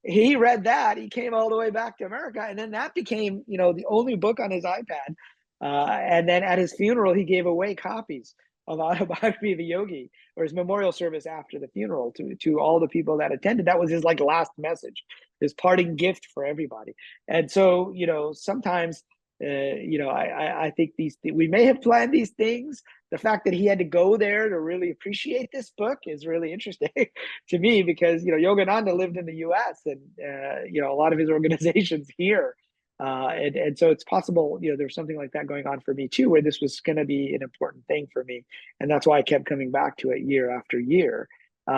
He read that. He came all the way back to America, and then that became, the only book on his iPad. And then at his funeral, he gave away copies of Autobiography of a Yogi, or his memorial service after the funeral, to all the people that attended. That was his last message, his parting gift for everybody. And so, sometimes, I think we may have planned these things. The fact that he had to go there to really appreciate this book is really interesting to me, because, Yogananda lived in the US, and, a lot of his organizations here. And so it's possible, there's something like that going on for me too, where this was going to be an important thing for me. And that's why I kept coming back to it year after year.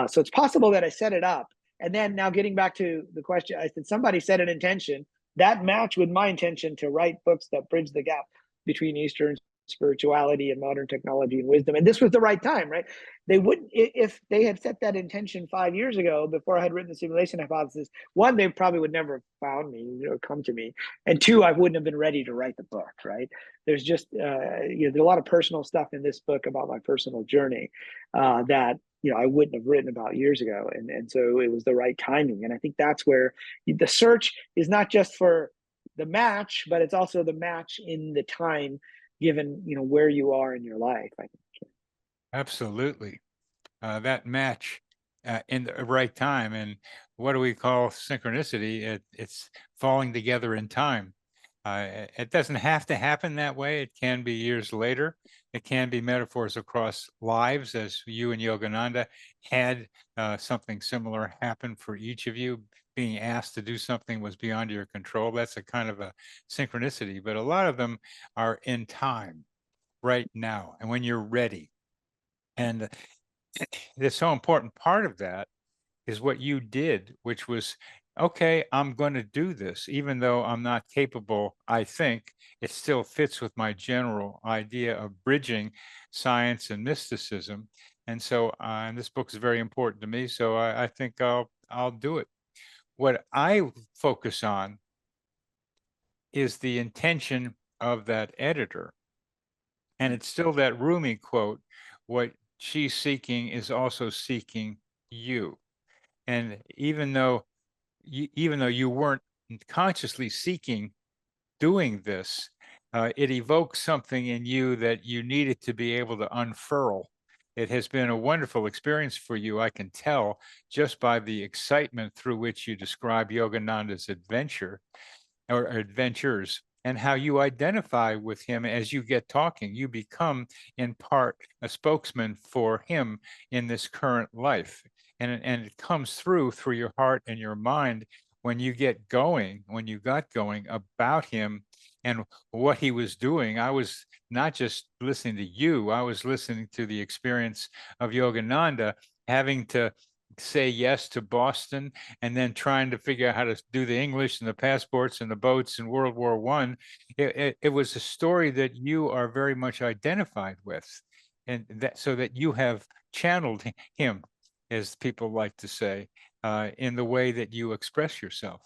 So it's possible that I set it up. And then now getting back to the question, I said, somebody set an intention that matched with my intention to write books that bridge the gap between Eastern spirituality and modern technology and wisdom. And this was the right time, right? They wouldn't, if they had set that intention 5 years ago, before I had written the simulation hypothesis, one, they probably would never have found me or come to me. And two, I wouldn't have been ready to write the book, right? There's just, there's a lot of personal stuff in this book about my personal journey that, I wouldn't have written about years ago. And so it was the right timing. And I think that's where the search is not just for the match, but it's also the match in the time, given, where you are in your life, I think. Absolutely. That match in the right time. And what do we call synchronicity? It's falling together in time. It doesn't have to happen that way. It can be years later. It can be metaphors across lives, as you and Yogananda had something similar happen for each of you. Being asked to do something was beyond your control. That's a kind of a synchronicity, but a lot of them are in time, right now, and when you're ready. And the so important part of that is what you did, which was, okay, I'm going to do this, even though I'm not capable. I think it still fits with my general idea of bridging science and mysticism. And so, and this book is very important to me. So I think I'll do it. What I focus on is the intention of that editor. And it's still that Rumi quote, what she's seeking is also seeking you. And even though you weren't consciously seeking doing this, it evoked something in you that you needed to be able to unfurl. It has been a wonderful experience for you, I can tell, just by the excitement through which you describe Yogananda's adventure or adventures, and how you identify with him as you get talking. You become, in part, a spokesman for him in this current life. And it comes through your heart and your mind when you get going, when you got going about him and what he was doing. I was not just listening to you, I was listening to the experience of Yogananda having to say yes to Boston and then trying to figure out how to do the English and the passports and the boats in World War I. It was a story that you are very much identified with, and that so that you have channeled him, as people like to say, in the way that you express yourself.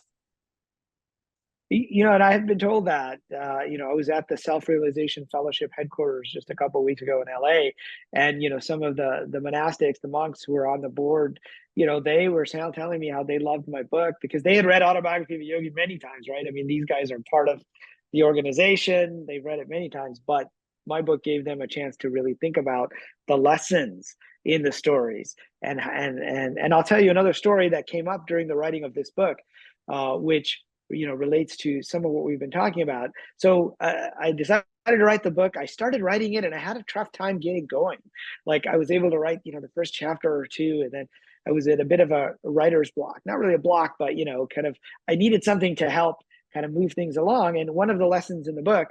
And I have been told that, I was at the Self-Realization Fellowship headquarters just a couple of weeks ago in LA. And, some of the monastics, the monks who were on the board, they were telling me how they loved my book because they had read Autobiography of a Yogi many times, right? I mean, these guys are part of the organization. They've read it many times, but my book gave them a chance to really think about the lessons in the stories. And I'll tell you another story that came up during the writing of this book, which relates to some of what we've been talking about. So I decided to write the book. I started writing it and I had a tough time getting going. Like I was able to write, the first chapter or two, and then I was at a bit of a writer's block. Not really a block, but kind of I needed something to help kind of move things along. And one of the lessons in the book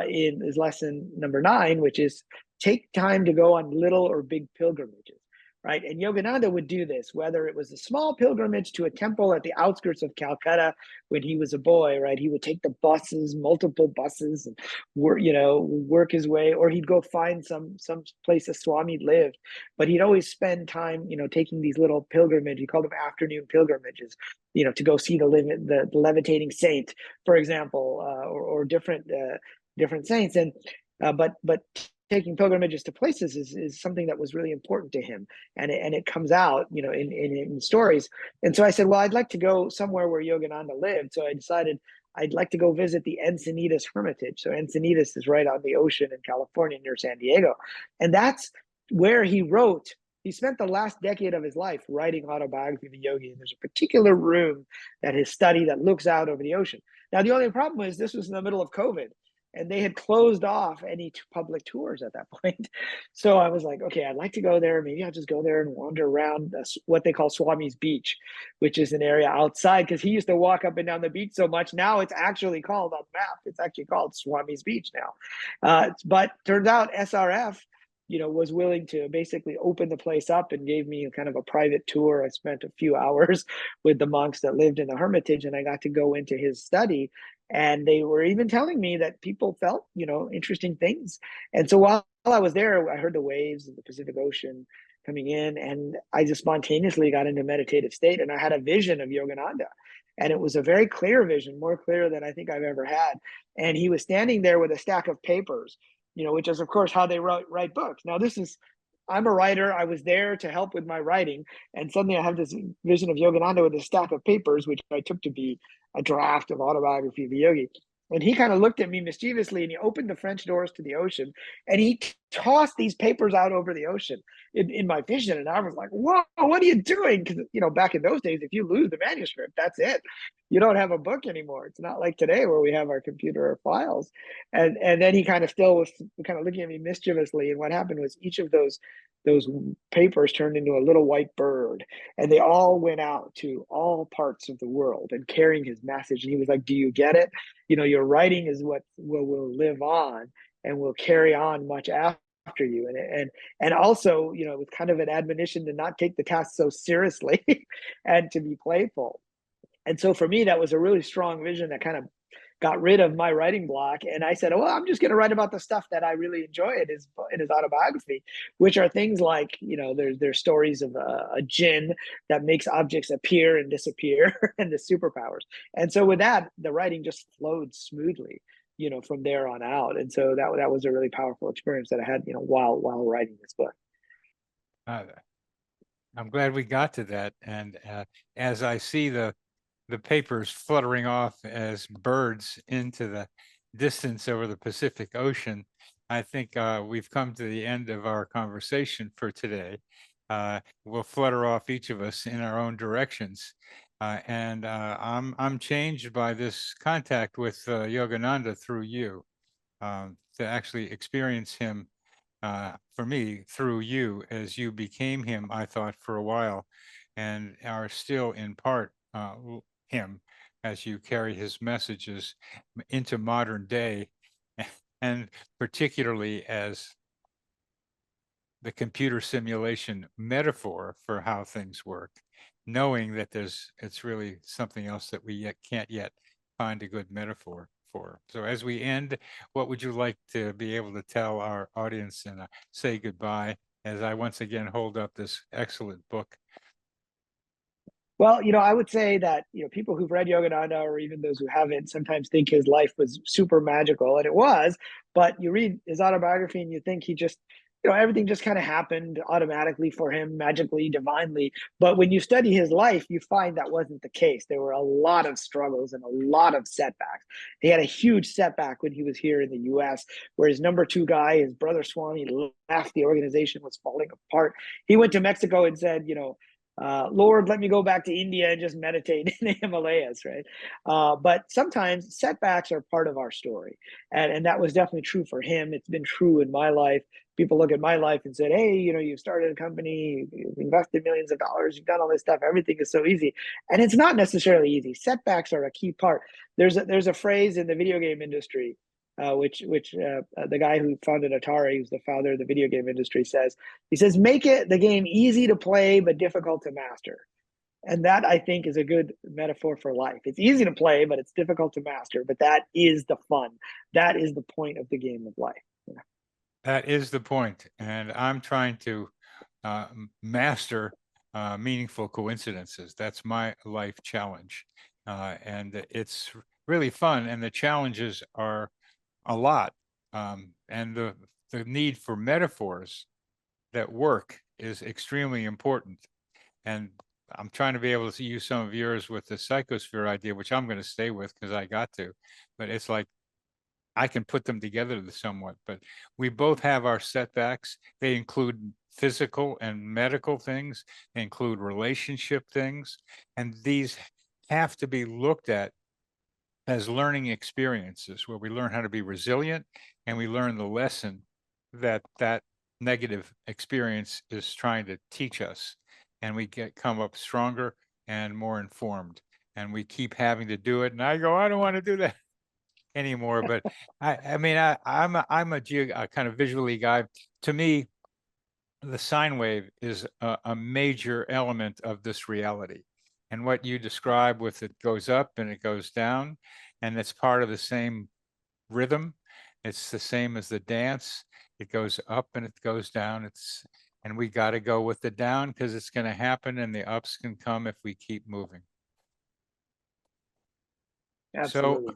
is lesson number 9, which is take time to go on little or big pilgrimages. Right. And Yogananda would do this, whether it was a small pilgrimage to a temple at the outskirts of Calcutta when he was a boy, right? He would take the buses, multiple buses, and work his way, or he'd go find some place a Swami lived. But he'd always spend time, taking these little pilgrimages. He called them afternoon pilgrimages, to go see the levitating saint, for example, or different saints. And but taking pilgrimages to places is something that was really important to him, and it comes out in stories. And so I said, well, I'd like to go somewhere where Yogananda lived. So I decided I'd like to go visit the Encinitas Hermitage. So Encinitas is right on the ocean in California near San Diego, and that's where he spent the last decade of his life writing Autobiography of a Yogi. And there's a particular room that his study that looks out over the ocean. Now the only problem was this was in the middle of COVID, and they had closed off any public tours at that point. So I was like, okay, I'd like to go there. Maybe I'll just go there and wander around what they call Swami's Beach, which is an area outside, because he used to walk up and down the beach so much. Now it's actually called on the map. It's actually called Swami's Beach now. But turns out SRF, was willing to basically open the place up and gave me kind of a private tour. I spent a few hours with the monks that lived in the hermitage, and I got to go into his study. And they were even telling me that people felt, interesting things. And so while I was there, I heard the waves of the Pacific Ocean coming in, and I just spontaneously got into meditative state, and I had a vision of Yogananda. And it was a very clear vision, more clear than I think I've ever had. And he was standing there with a stack of papers, which is, of course, how they write books. Now, I'm a writer. I was there to help with my writing. And suddenly I have this vision of Yogananda with a stack of papers, which I took to be a draft of Autobiography of a Yogi. And he kind of looked at me mischievously, and he opened the French doors to the ocean, and he tossed these papers out over the ocean in my vision. And I was like, whoa, what are you doing? Because, back in those days, if you lose the manuscript, that's it. You don't have a book anymore. It's not like today where we have our computer files. And then he kind of still was kind of looking at me mischievously. And what happened was each of those papers turned into a little white bird, and they all went out to all parts of the world and carrying his message. And he was like, do you get it? Your writing is what will live on and will carry on much after you. And also, with kind of an admonition to not take the task so seriously and to be playful. And so for me, that was a really strong vision that kind of got rid of my writing block. And I said, well, I'm just going to write about the stuff that I really enjoy in his autobiography, which are things like, there's stories of a jinn that makes objects appear and disappear and the superpowers. And so with that, the writing just flowed smoothly, from there on out. And so that was a really powerful experience that I had, while writing this book. I'm glad we got to that. And as I see the papers fluttering off as birds into distance over the Pacific Ocean, I think we've come to the end of our conversation for today. We'll flutter off each of us in our own directions. And I'm changed by this contact with Yogananda through you, to actually experience him, for me, through you, as you became him, I thought, for a while, and are still in part him, as you carry his messages into modern day, and particularly as the computer simulation metaphor for how things work, knowing that it's really something else that we can't yet find a good metaphor for. So as we end, what would you like to be able to tell our audience and say goodbye, as I once again hold up this excellent book? Well, I would say that, people who've read Yogananda, or even those who haven't, sometimes think his life was super magical, and it was. But you read his autobiography and you think he just, everything just kind of happened automatically for him, magically, divinely. But when you study his life, you find that wasn't the case. There were a lot of struggles and a lot of setbacks. He had a huge setback when he was here in the US, where his number two guy, his brother Swami, left. The organization was falling apart. He went to Mexico and said, Lord, let me go back to India and just meditate in the Himalayas, right? But sometimes setbacks are part of our story. And that was definitely true for him. It's been true in my life. People look at my life and said, hey, you've started a company, you've invested millions of dollars, you've done all this stuff, everything is so easy. And it's not necessarily easy. Setbacks are a key part. There's a phrase in the video game industry, which the guy who founded Atari, who's the founder of the video game industry, says. He says, make the game easy to play but difficult to master. And that, I think, is a good metaphor for life. It's easy to play, but it's difficult to master. But that is the fun. That is the point of the game of life. That is the point. And I'm trying to master meaningful coincidences. That's my life challenge. And it's really fun. And the challenges are a lot. And the need for metaphors that work is extremely important. And I'm trying to be able to use some of yours with the psychosphere idea, which I'm going to stay with because I got to. But it's like I can put them together somewhat. But we both have our setbacks. They include physical and medical things. They include relationship things. And these have to be looked at as learning experiences, where we learn how to be resilient and we learn the lesson that negative experience is trying to teach us, and we come up stronger and more informed, and we keep having to do it. And I go, I don't want to do that anymore. But I'm a kind of visually guy. To me, the sine wave is a major element of this reality. And what you describe with it goes up and it goes down, and it's part of the same rhythm. It's the same as the dance. It goes up and it goes down. And we got to go with the down because it's going to happen, and the ups can come if we keep moving. Absolutely.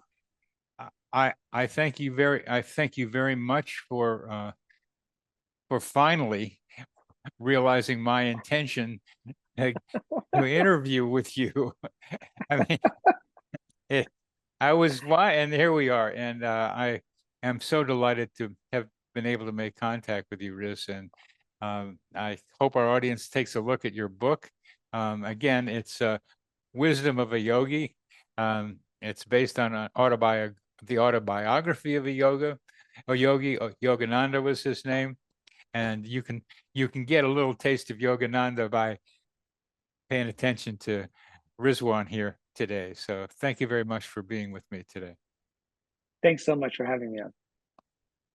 So I thank you very much for finally realizing my intention to interview with you. I mean, I was and here we are. And I am so delighted to have been able to make contact with you, Riz. And I hope our audience takes a look at your book. Again, it's Wisdom of a Yogi. It's based on the autobiography of a yogi. Yogananda was his name. And you can get a little taste of Yogananda by paying attention to Rizwan here today. So thank you very much for being with me today. Thanks so much for having me on.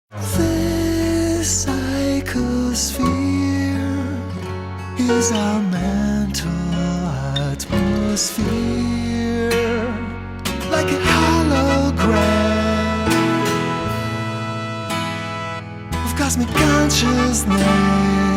This psychosphere is our mental atmosphere, like a hologram of cosmic consciousness.